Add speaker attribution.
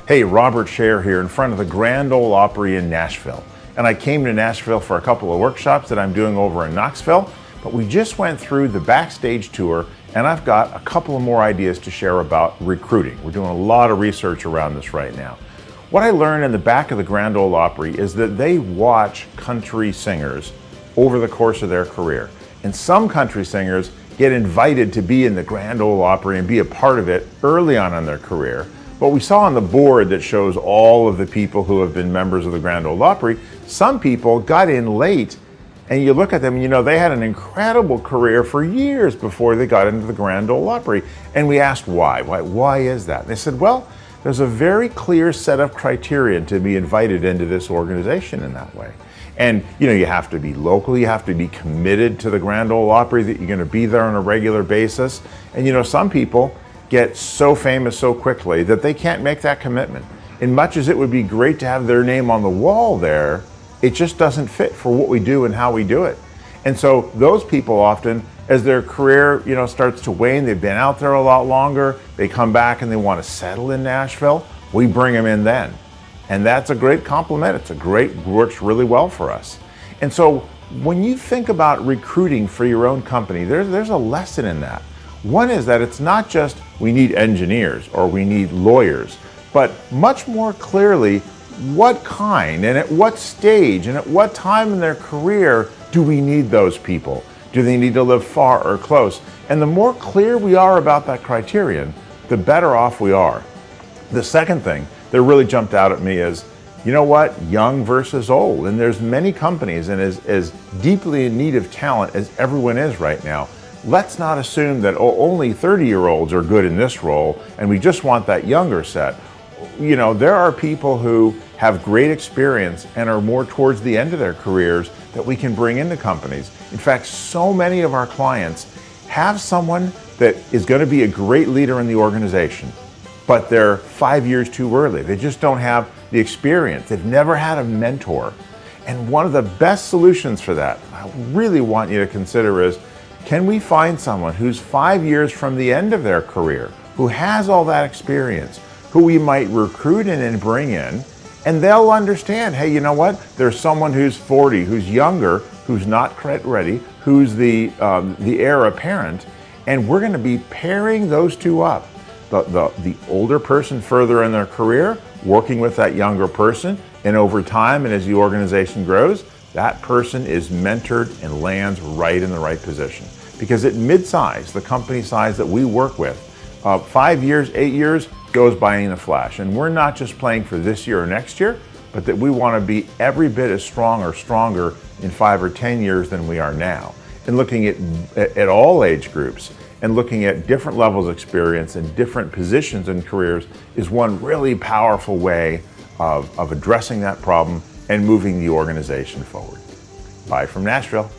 Speaker 1: Hey, Robert Scher here in front of the Grand Ole Opry in Nashville. And I came to Nashville for a couple of workshops that I'm doing over in Knoxville, but we just went through the backstage tour and I've got a couple of more ideas to share about recruiting. We're doing a lot of research around this right now. What I learned in the back of the Grand Ole Opry is that they watch country singers over the course of their career. And some country singers get invited to be in the Grand Ole Opry and be a part of it early on in their career. But we saw on the board that shows all of the people who have been members of the Grand Ole Opry, some people got in late, and you look at them and you know they had an incredible career for years before they got into the Grand Ole Opry. And we asked why. Why is that? And they said, well, there's a very clear set of criteria to be invited into this organization in that way. And you have to be local, you have to be committed to the Grand Ole Opry, that you're going to be there on a regular basis. And some people get so famous so quickly that they can't make that commitment. And much as it would be great to have their name on the wall there, it just doesn't fit for what we do and how we do it. And so those people often, as their career starts to wane, they've been out there a lot longer, they come back and they want to settle in Nashville, we bring them in then. And that's a great compliment. Works really well for us. And so when you think about recruiting for your own company, there's a lesson in that. One is that it's not just we need engineers or we need lawyers, but much more clearly, what kind and at what stage and at what time in their career do we need those people? Do they need to live far or close? And the more clear we are about that criterion, the better off we are. The second thing that really jumped out at me is, young versus old. And there's many companies, and as deeply in need of talent as everyone is right now, let's not assume that only 30-year-olds are good in this role and we just want that younger set. There are people who have great experience and are more towards the end of their careers that we can bring into companies. In fact, so many of our clients have someone that is going to be a great leader in the organization, but they're 5 years too early. They just don't have the experience. They've never had a mentor. And one of the best solutions for that, I really want you to consider, is can we find someone who's 5 years from the end of their career, who has all that experience, who we might recruit in and bring in, and they'll understand, hey, you know what? There's someone who's 40, who's younger, who's not credit ready, who's the heir apparent, and we're going to be pairing those two up. The older person further in their career, working with that younger person, and over time and as the organization grows, that person is mentored and lands right in the right position. Because at mid-size, the company size that we work with, 5 years, 8 years goes by in a flash. And we're not just playing for this year or next year, but that we want to be every bit as strong or stronger in 5 or 10 years than we are now. And looking at all age groups and looking at different levels of experience and different positions and careers is one really powerful way of addressing that problem and moving the organization forward. Bye from Nashville.